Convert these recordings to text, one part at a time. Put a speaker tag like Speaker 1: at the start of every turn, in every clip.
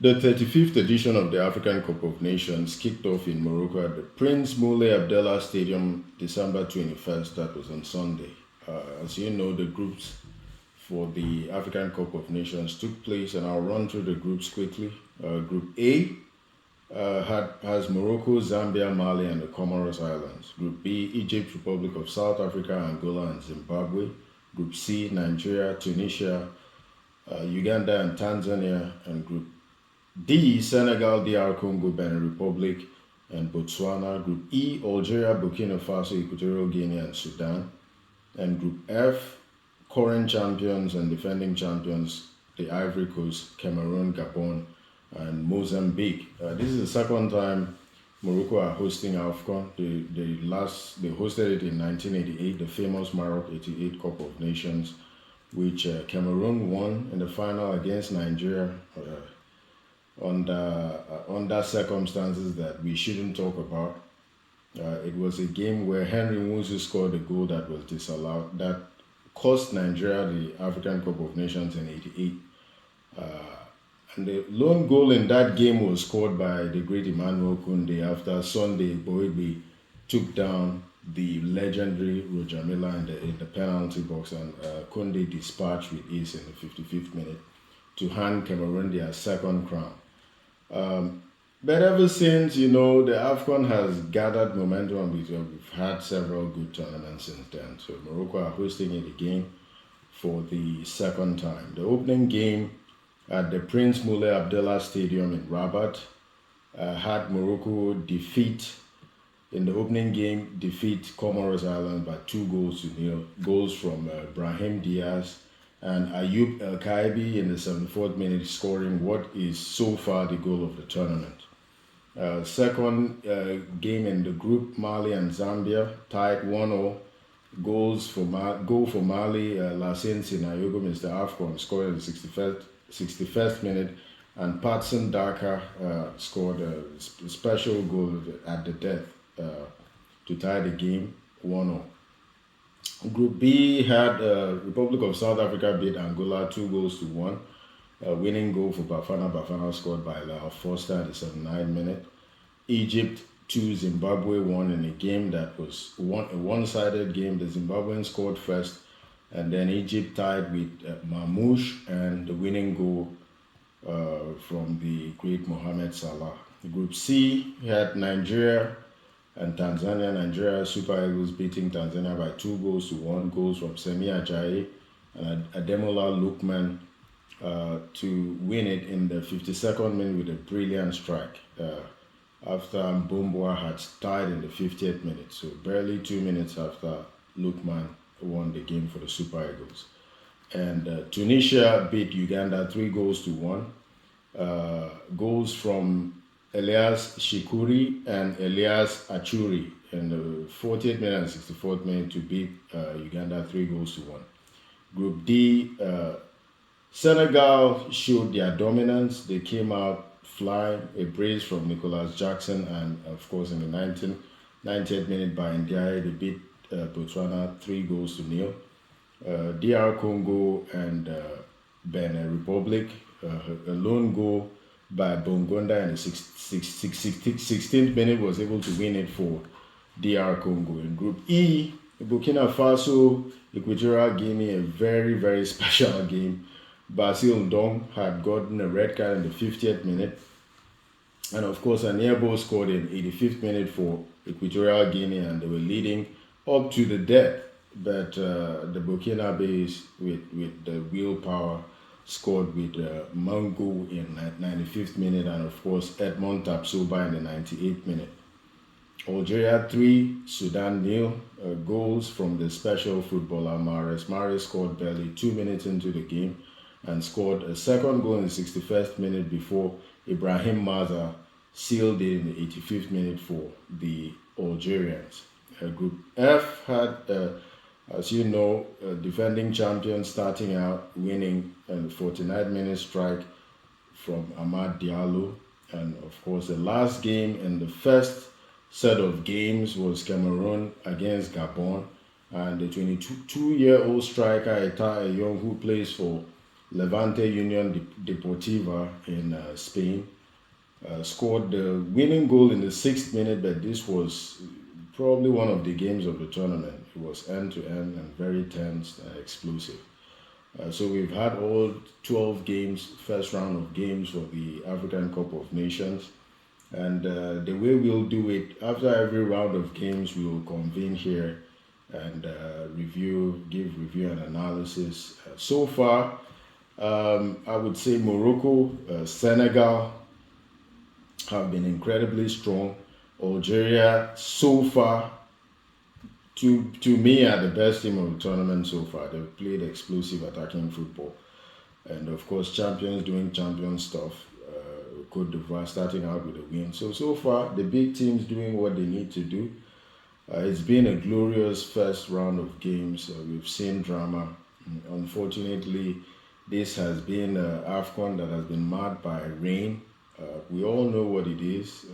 Speaker 1: The 35th edition of the African Cup of Nations kicked off in Morocco at the Prince Moulay Abdallah Stadium December 21st. That was on Sunday. As you know, the groups for the African Cup of Nations took place, and I'll run through the groups quickly. Group A has Morocco, Zambia, Mali, and the Comoros Islands. Group B, Egypt, Republic of South Africa, Angola, and Zimbabwe. Group C, Nigeria, Tunisia, Uganda, and Tanzania. And Group D, Senegal, DR Congo, Benin Republic, and Botswana. Group E, Algeria, Burkina Faso, Equatorial Guinea, and Sudan. And Group F, current champions and defending champions, the Ivory Coast, Cameroon, Gabon, and Mozambique. This is the second time Morocco are hosting AFCON. They hosted it in 1988, the famous Maroc 88 Cup of Nations, which Cameroon won in the final against Nigeria under circumstances that we shouldn't talk about. It was a game where Henry Nwuzu scored a goal that was disallowed, that cost Nigeria the African Cup of Nations in '88. And the lone goal in that game was scored by the great Emmanuel Kounde after Sunday Boigbe took down the legendary Roger Milla in the penalty box, and Kounde dispatched with ace in the 55th minute to hand Cameroon their second crown. But ever since, the AFCON has gathered momentum. We've had several good tournaments since then. So Morocco are hosting it again for the second time. The opening game at the Prince Moulay Abdallah Stadium in Rabat had Morocco defeat Comoros Island by 2-0. Goals from Brahim Diaz and Ayoub El Kaibi in the 74th minute, scoring what is so far the goal of the tournament. Second game in the group, Mali and Zambia tied 1-0. Goal for Mali, Lassine Sinayogo, Mr. AFCON, scored in the 61st minute, and Patson Daka scored a special goal at the death to tie the game 1-0. Group B had Republic of South Africa beat Angola 2-1. A winning goal for Bafana scored by Lyle Foster at the 79th minute. Egypt 2, Zimbabwe 1 in a game that was a one-sided game. The Zimbabweans scored first, and then Egypt tied with Mamouche, and the winning goal from the great Mohamed Salah. Group C had Nigeria and Tanzania. Nigeria Super Eagles beating Tanzania by 2-1. Goals from Semi Ajayi and Ademola Lookman to win it in the 52nd minute with a brilliant strike after Mbomboa had tied in the 50th minute. So barely 2 minutes after Lookman won the game for the Super Eagles. And Tunisia beat Uganda 3-1. Goals from Elias Shikuri and Elias Achuri in the 40th minute and 64th minute to beat Uganda 3-1. Group D, Senegal showed their dominance. They came out flying, a brace from Nicholas Jackson, and of course in the 90th minute by Ndiaye, they beat Botswana 3-0. DR Congo and Benin Republic, a lone goal by Bongonda in the 16th minute was able to win it for DR Congo. In Group E, Burkina Faso, Equatorial Guinea, a very, very special game. Basil Dong had gotten a red card in the 50th minute. And of course, Aniebo scored in 85th minute for Equatorial Guinea, and they were leading up to the death. But the Burkinabes, with the willpower, scored with Mango in 95th minute, and of course Edmond Tapsoba in the 98th minute. Algeria 3, Sudan 0. Goals from the special footballer Mahrez. Mahrez scored barely 2 minutes into the game and scored a second goal in the 61st minute before Ibrahim Maza sealed it in the 85th minute for the Algerians. Group F had, as you know, defending champions starting out winning a 49-minute strike from Amad Diallo. And of course, the last game in the first set of games was Cameroon against Gabon. And the 22-year-old striker Itata, who plays for Levante Union Deportiva in Spain. Scored the winning goal in the 6th minute, but this was probably one of the games of the tournament. It was end to end and very tense and explosive. So we've had all 12 games, first round of games for the African Cup of Nations. And the way we'll do it, after every round of games, we will convene here and give review and analysis. So far, I would say Morocco, Senegal have been incredibly strong. Algeria, so far, to me, are the best team of the tournament so far. They've played explosive attacking football. And of course, champions doing champion stuff. Cote d'Ivoire starting out with a win. So far, the big teams doing what they need to do. It's been a glorious first round of games. We've seen drama. Unfortunately, this has been AFCON that has been marred by rain. We all know what it is.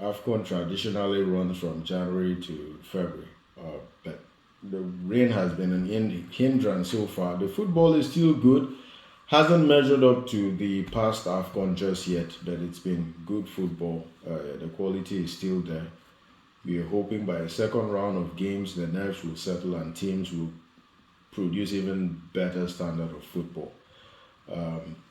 Speaker 1: AFCON traditionally runs from January to February, but the rain has been an hindrance so far. The football is still good, hasn't measured up to the past AFCON just yet, but it's been good football. The quality is still there. We are hoping by a second round of games, the nerves will settle and teams will produce even better standard of football.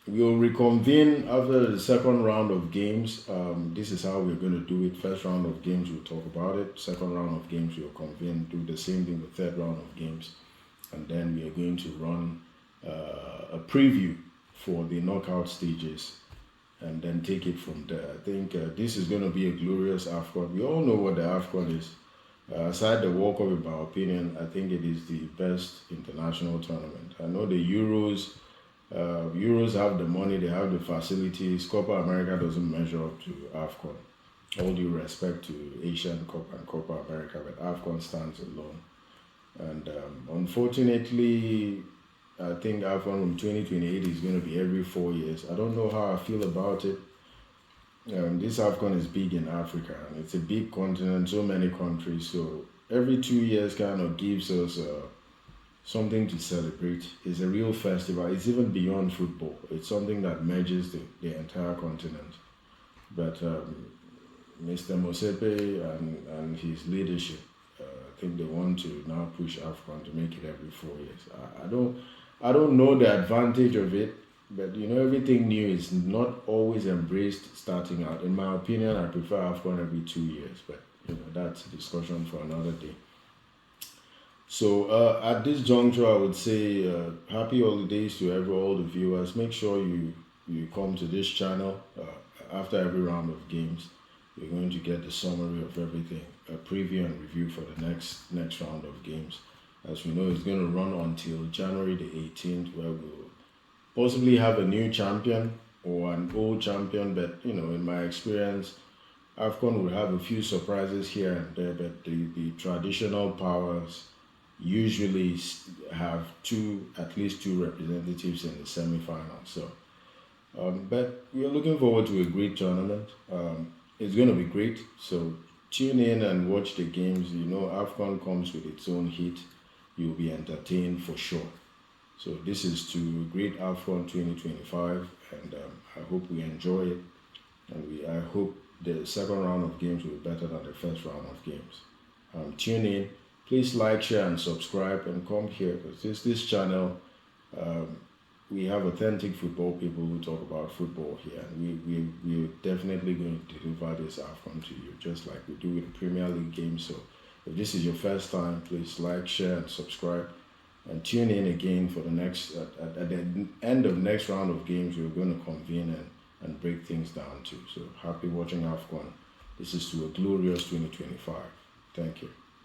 Speaker 1: We'll reconvene after the second round of games. This is how we're going to do it. First round of games, we'll talk about it. Second round of games, we'll convene, do the same thing with third round of games. And then we are going to run a preview for the knockout stages and then take it from there. I think this is going to be a glorious AFCON. We all know what the AFCON is. Aside the World Cup, in my opinion, I think it is the best international tournament. I know the Euros have the money, they have the facilities. Copa America doesn't measure up to AFCON. All due respect to Asian Cup and Copa America, but AFCON stands alone. And unfortunately, I think AFCON in 2028 is going to be every 4 years. I don't know how I feel about it. This AFCON is big in Africa, and it's a big continent, so many countries. So every 2 years kind of gives us something to celebrate. It's a real festival. It's even beyond football. It's something that merges the entire continent. But Mr. Mosepe and his leadership, I think they want to now push AFCON to make it every 4 years. I don't know the advantage of it, but everything new is not always embraced starting out. In my opinion, I prefer AFCON every 2 years, but that's a discussion for another day. So at this juncture, I would say happy holidays to all the viewers. Make sure you come to this channel after every round of games. You're going to get the summary of everything, a preview and review for the next round of games. As we know, it's going to run until January the 18th, where we'll possibly have a new champion or an old champion. But in my experience, AFCON will have a few surprises here and there, but the traditional powers usually have at least two representatives in the semi-final. So, but we are looking forward to a great tournament. It's going to be great. So tune in and watch the games. AFCON comes with its own heat. You'll be entertained for sure. So this is to great AFCON 2025, and I hope we enjoy it. And I hope the second round of games will be better than the first round of games. Tune in. Please like, share, and subscribe, and come here, because this channel, we have authentic football people who talk about football here, and we're definitely going to deliver this AFCON to you, just like we do with the Premier League games. So if this is your first time, please like, share, and subscribe, and tune in again for the next, at the end of next round of games, we're going to convene and break things down too. So happy watching AFCON. This is to a glorious 2025. Thank you.